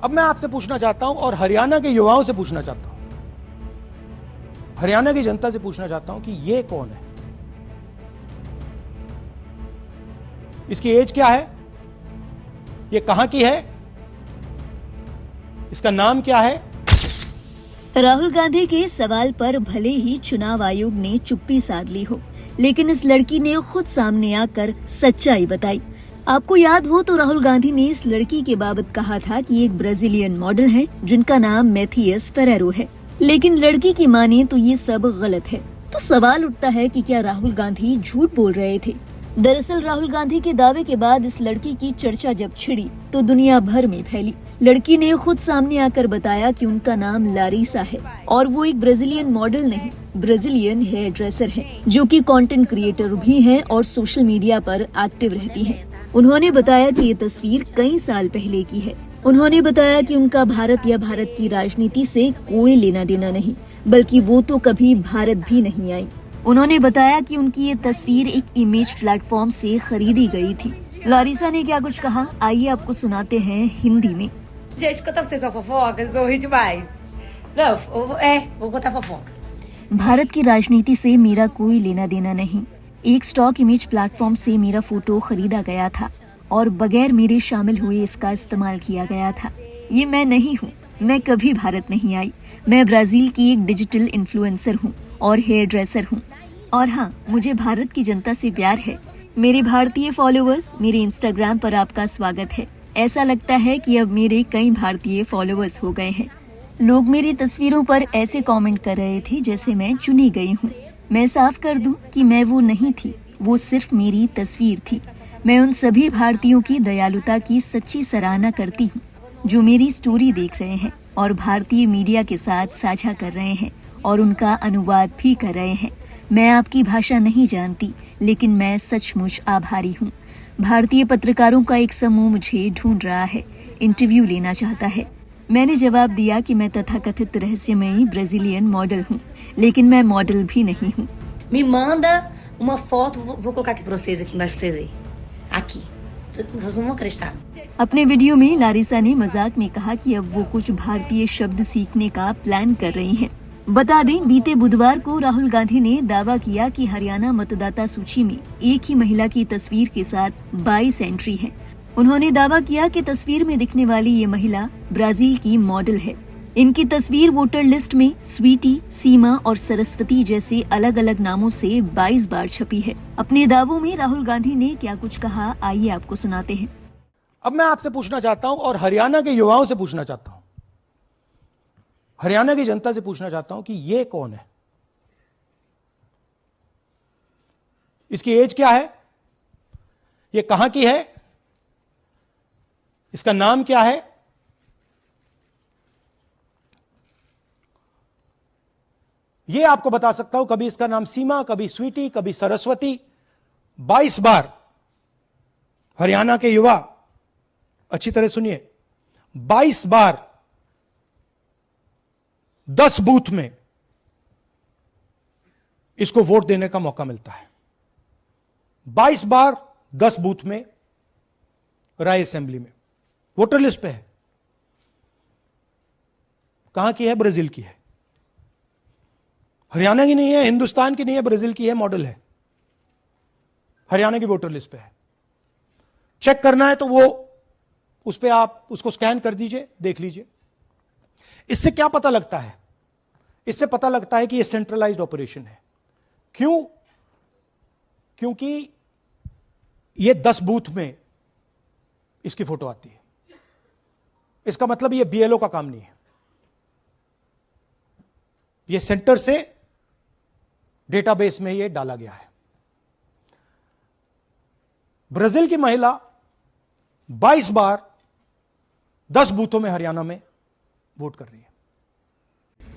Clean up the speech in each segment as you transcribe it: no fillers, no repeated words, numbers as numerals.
अब मैं आपसे पूछना चाहता हूं और हरियाणा के युवाओं से पूछना चाहता हूं, हरियाणा की जनता से पूछना चाहता हूं कि ये कौन है, इसकी एज क्या है, ये कहां की है, इसका नाम क्या है। राहुल गांधी के सवाल पर भले ही चुनाव आयोग ने चुप्पी साध ली हो, लेकिन इस लड़की ने खुद सामने आकर सच्चाई बताई। आपको याद हो तो राहुल गांधी ने इस लड़की के बाबत कहा था कि एक ब्राजीलियन मॉडल है जिनका नाम मैथियस फेरेरो है, लेकिन लड़की की माने तो ये सब गलत है। तो सवाल उठता है कि क्या राहुल गांधी झूठ बोल रहे थे। दरअसल राहुल गांधी के दावे के बाद इस लड़की की चर्चा जब छिड़ी तो दुनिया भर में फैली। लड़की ने खुद सामने आकर बताया कि उनका नाम लारिसा है और वो एक ब्राजीलियन मॉडल नहीं, ब्राजीलियन हेयर ड्रेसर है, जो कि कंटेंट क्रिएटर भी हैं और सोशल मीडिया पर एक्टिव रहती हैं। उन्होंने बताया कि ये तस्वीर कई साल पहले की है। उन्होंने बताया कि उनका भारत या भारत की राजनीति से कोई लेना देना नहीं, बल्कि वो तो कभी भारत भी नहीं आई। उन्होंने बताया कि उनकी ये तस्वीर एक इमेज प्लेटफॉर्म से खरीदी गई थी। लारिसा ने क्या कुछ कहा, आइए आपको सुनाते हैं हिंदी में। Gente, conta pra vocês uma fofoca, vocês vão rir demais. Não, vou contar fofoca. Bharat की राजनीति से मेरा कोई लेना देना नहीं। एक स्टॉक इमेज प्लेटफॉर्म से मेरा फोटो खरीदा गया था और बगैर मेरे शामिल हुए इसका इस्तेमाल किया गया था। ये मैं नहीं हूँ, मैं कभी भारत नहीं आई। मैं ब्राजील की एक डिजिटल इन्फ्लुएंसर हूँ और हेयर ड्रेसर हूँ। और हाँ, मुझे भारत की जनता से प्यार है। मेरे भारतीय फॉलोअर्स, मेरे इंस्टाग्राम पर आपका स्वागत है। ऐसा लगता है कि अब मेरे कई भारतीय फॉलोअर्स हो गए हैं। लोग मेरी तस्वीरों पर ऐसे कमेंट कर रहे थे जैसे मैं चुनी गई हूँ। मैं साफ कर दूं कि मैं वो नहीं थी, वो सिर्फ मेरी तस्वीर थी। मैं उन सभी भारतीयों की दयालुता की सच्ची सराहना करती हूँ जो मेरी स्टोरी देख रहे हैं और भारतीय मीडिया के साथ साझा कर रहे हैं और उनका अनुवाद भी कर रहे हैं। मैं आपकी भाषा नहीं जानती, लेकिन मैं सचमुच आभारी हूँ। भारतीय पत्रकारों का एक समूह मुझे ढूंढ रहा है, इंटरव्यू लेना चाहता है। मैंने जवाब दिया कि मैं तथाकथित रहस्यमयी ब्राजीलियन मॉडल हूँ, लेकिन मैं मॉडल भी नहीं हूँ। Me manda uma foto, vou colocar aqui pra vocês, aqui embaixo pra vocês verem. Aqui. Vocês não vão acreditar. अपने वीडियो में लारिसा ने मजाक में कहा कि अब वो कुछ भारतीय शब्द सीखने का प्लान कर रही हैं। बता दें, बीते बुधवार को राहुल गांधी ने दावा किया कि हरियाणा मतदाता सूची में एक ही महिला की तस्वीर के साथ 22 एंट्री है। उन्होंने दावा किया कि तस्वीर में दिखने वाली ये महिला ब्राजील की मॉडल है। इनकी तस्वीर वोटर लिस्ट में स्वीटी, सीमा और सरस्वती जैसे अलग अलग नामों से 22 बार छपी है। अपने दावों में राहुल गांधी ने क्या कुछ कहा, आइए आपको सुनाते हैं। अब मैं आपसे पूछना चाहता हूं और हरियाणा के युवाओं से पूछना चाहता हूं, हरियाणा की जनता से पूछना चाहता हूं कि ये कौन है, इसकी एज क्या है, ये कहां की है, इसका नाम क्या है। ये आपको बता सकता हूं, कभी इसका नाम सीमा, कभी स्वीटी, कभी सरस्वती। 22 बार हरियाणा के युवा अच्छी तरह सुनिए, 22 बार 10 बूथ में इसको वोट देने का मौका मिलता है। 22 बार 10 बूथ में राय असेंबली में वोटर लिस्ट पे है। कहां की है? ब्राजील की है। हरियाणा की नहीं है, हिंदुस्तान की नहीं है, ब्राजील की है, मॉडल है, हरियाणा की वोटर लिस्ट पे है। चेक करना है तो वो उस पे आप उसको स्कैन कर दीजिए, देख लीजिए। इससे क्या पता लगता है? इससे पता लगता है कि ये सेंट्रलाइज्ड ऑपरेशन है। क्यों? क्योंकि ये 10 बूथ में इसकी फोटो आती है। इसका मतलब ये बीएलओ का काम नहीं है, ये सेंटर से डेटाबेस में ये डाला गया है। ब्राजील की महिला 22 बार 10 बूथों में हरियाणा में वोट कर रही है।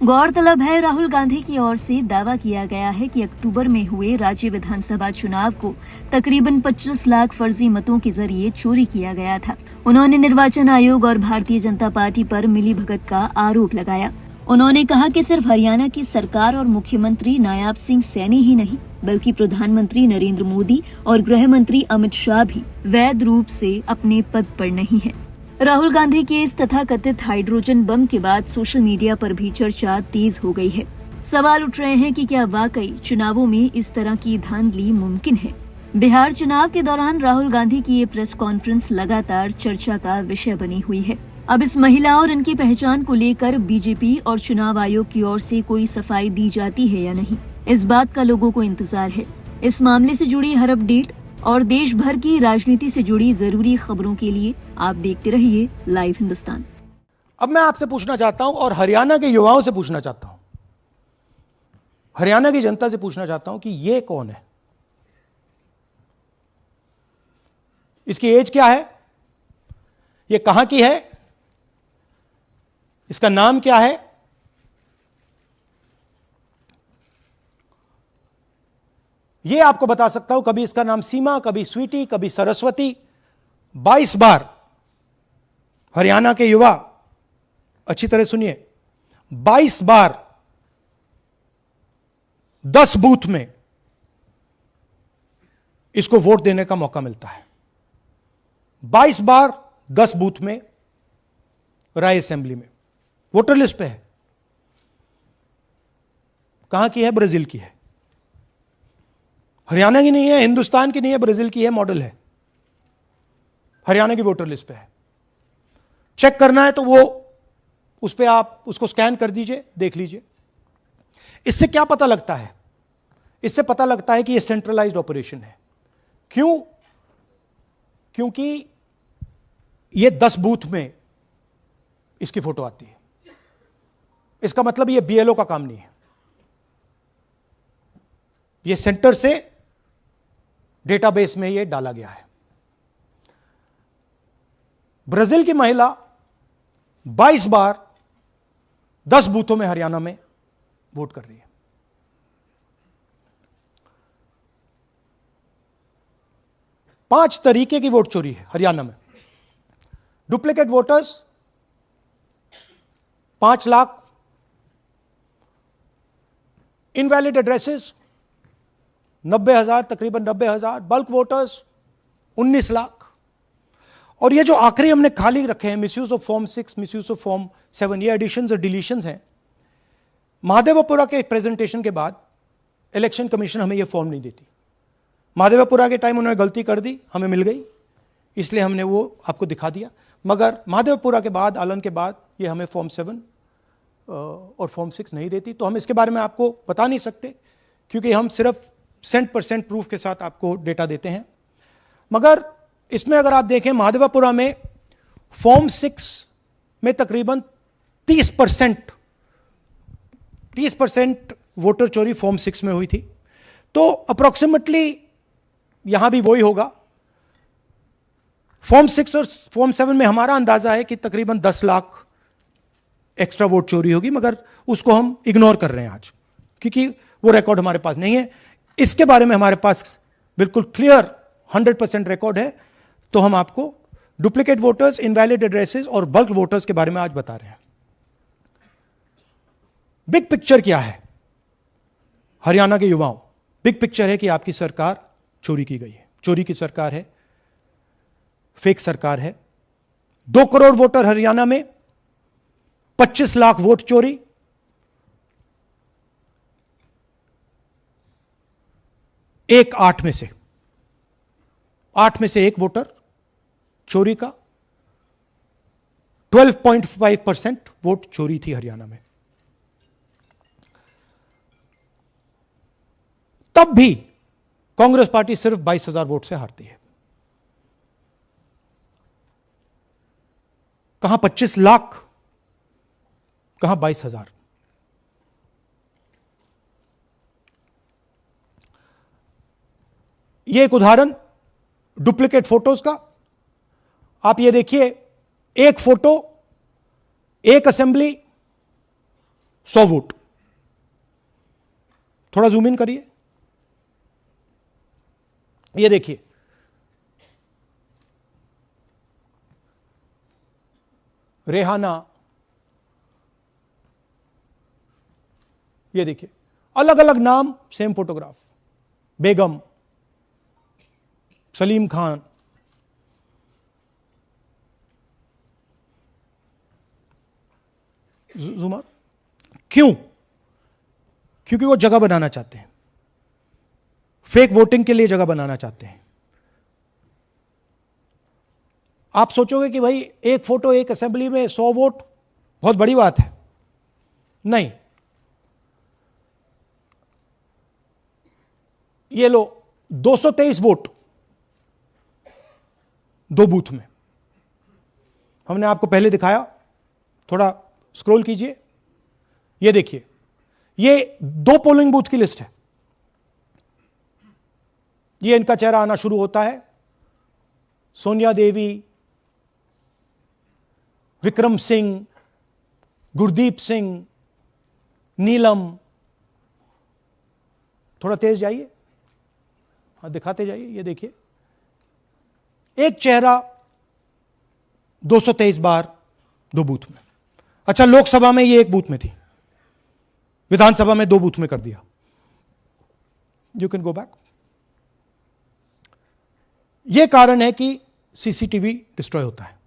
गौरतलब है, राहुल गांधी की ओर से दावा किया गया है कि अक्टूबर में हुए राज्य विधानसभा चुनाव को तकरीबन 25 लाख फर्जी मतों के जरिए चोरी किया गया था। उन्होंने निर्वाचन आयोग और भारतीय जनता पार्टी पर मिलीभगत का आरोप लगाया। उन्होंने कहा कि सिर्फ हरियाणा की सरकार और मुख्यमंत्री नायाब सिंह सैनी ही नहीं, बल्कि प्रधानमंत्री नरेंद्र मोदी और गृह मंत्री अमित शाह भी वैध रूप से अपने पद पर नहीं है। राहुल गांधी के इस तथाकथित हाइड्रोजन बम के बाद सोशल मीडिया पर भी चर्चा तेज हो गई है। सवाल उठ रहे हैं कि क्या वाकई चुनावों में इस तरह की धांधली मुमकिन है। बिहार चुनाव के दौरान राहुल गांधी की ये प्रेस कॉन्फ्रेंस लगातार चर्चा का विषय बनी हुई है। अब इस महिला और इनकी पहचान को लेकर बीजेपी और चुनाव आयोग की ओर से कोई सफाई दी जाती है या नहीं, इस बात का लोगों को इंतजार है। इस मामले से जुड़ी हर अपडेट और देश भर की राजनीति से जुड़ी जरूरी खबरों के लिए आप देखते रहिए लाइव हिंदुस्तान। अब मैं आपसे पूछना चाहता हूं और हरियाणा के युवाओं से पूछना चाहता हूं, हरियाणा की जनता से पूछना चाहता हूं कि ये कौन है, इसकी एज क्या है, ये कहां की है, इसका नाम क्या है, ये आपको बता सकता हूं। कभी इसका नाम सीमा, कभी स्वीटी, कभी सरस्वती। 22 बार हरियाणा के युवा अच्छी तरह सुनिए, 22 बार 10 बूथ में इसको वोट देने का मौका मिलता है। 22 बार 10 बूथ में राय असेंबली में वोटर लिस्ट पे है। कहां की है? ब्राजील की है, हरियाणा की नहीं है, हिंदुस्तान की नहीं है, ब्राजील की है, मॉडल है, हरियाणा की वोटर लिस्ट पे है। चेक करना है तो वो उस पे आप उसको स्कैन कर दीजिए, देख लीजिए। इससे क्या पता लगता है? इससे पता लगता है कि ये सेंट्रलाइज्ड ऑपरेशन है। क्यों? क्योंकि ये 10 बूथ में इसकी फोटो आती है। इसका मतलब ये बीएलओ का काम नहीं है, ये सेंटर से डेटाबेस में ये डाला गया है। ब्राजील की महिला 22 बार 10 बूथों में हरियाणा में वोट कर रही है। पांच तरीके की वोट चोरी है हरियाणा में। Duplicate voters 5 lakh, invalid addresses 90,000, तकरीबन 90,000, बल्क वोटर्स 19 लाख। और ये जो आखिरी हमने खाली रखे हैं, misuse of form 6, misuse of form 7, ये एडिशंस और डिलीशंस हैं। महादेवपुरा के प्रेजेंटेशन के बाद इलेक्शन कमीशन हमें ये फॉर्म नहीं देती। महादेवपुरा के टाइम उन्होंने गलती कर दी, हमें मिल गई, इसलिए हमने वो आपको दिखा दिया। मगर महादेवपुरा के बाद, आलन के बाद ये हमें फॉर्म 7 और फॉर्म 6 नहीं देती। तो हम इसके बारे में आपको बता नहीं सकते, क्योंकि हम सिर्फ 100% प्रूफ के साथ आपको डेटा देते हैं। मगर इसमें अगर आप देखें, महादेवपुरा में फॉर्म 6 में तकरीबन 30% वोटर चोरी फॉर्म 6 में हुई थी। तो अप्रोक्सीमेटली यहां भी वही होगा। फॉर्म 6 और फॉर्म 7 में हमारा अंदाजा है कि तकरीबन 10 लाख एक्स्ट्रा वोट चोरी होगी, मगर उसको हम इग्नोर कर रहे हैं आज, क्योंकि वो रिकॉर्ड हमारे पास नहीं है। इसके बारे में हमारे पास बिल्कुल क्लियर 100% रिकॉर्ड है। तो हम आपको डुप्लीकेट वोटर्स, इनवैलिड एड्रेसेस और बल्क वोटर्स के बारे में आज बता रहे हैं। बिग पिक्चर क्या है हरियाणा के युवाओं? बिग पिक्चर है कि आपकी सरकार चोरी की गई है, चोरी की सरकार है, फेक सरकार है। 2 करोड़ वोटर हरियाणा में, 25 लाख वोट चोरी। एक 8 में से एक वोटर चोरी का। 12.5% वोट चोरी थी हरियाणा में। तब भी कांग्रेस पार्टी सिर्फ 22,000 वोट से हारती है। कहां 25 लाख, कहां 22,000। यह एक उदाहरण डुप्लीकेट फोटोज का। आप ये देखिए, एक फोटो, एक असेंबली, 100 वोट। थोड़ा जूम इन करिए, ये देखिए, रेहाना, ये देखिए, अलग अलग नाम, सेम फोटोग्राफ। बेगम, सलीम खान, जूम आउट। क्यों? क्योंकि वो जगह बनाना चाहते हैं, फेक वोटिंग के लिए जगह बनाना चाहते हैं। आप सोचोगे कि भाई एक फोटो एक असेंबली में 100 वोट बहुत बड़ी बात है, नहीं। ये लो 223 वोट 2 बूथ में। हमने आपको पहले दिखाया, थोड़ा स्क्रॉल कीजिए, ये देखिए, ये 2 पोलिंग बूथ की लिस्ट है। ये इनका चेहरा आना शुरू होता है, सोनिया देवी, विक्रम सिंह, गुरदीप सिंह, नीलम। थोड़ा तेज जाइए, हाँ दिखाते जाइए, ये देखिए, एक चेहरा 223 बार 2 बूथ में। अच्छा, लोकसभा में ये 1 बूथ में थी, विधानसभा में 2 बूथ में कर दिया। You can go back. यह कारण है कि सीसीटीवी डिस्ट्रॉय होता है,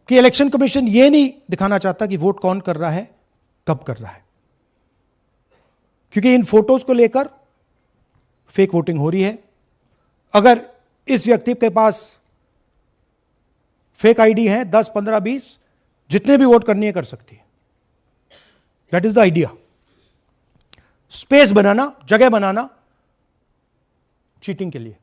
कि इलेक्शन कमीशन यह नहीं दिखाना चाहता कि वोट कौन कर रहा है, कब कर रहा है, क्योंकि इन फोटोज को लेकर फेक वोटिंग हो रही है। अगर इस व्यक्ति के पास फेक आईडी है 10, 15, 20, जितने भी वोट करनी है कर सकती है। That is the idea. Space बनाना, जगह बनाना चीटिंग के लिए।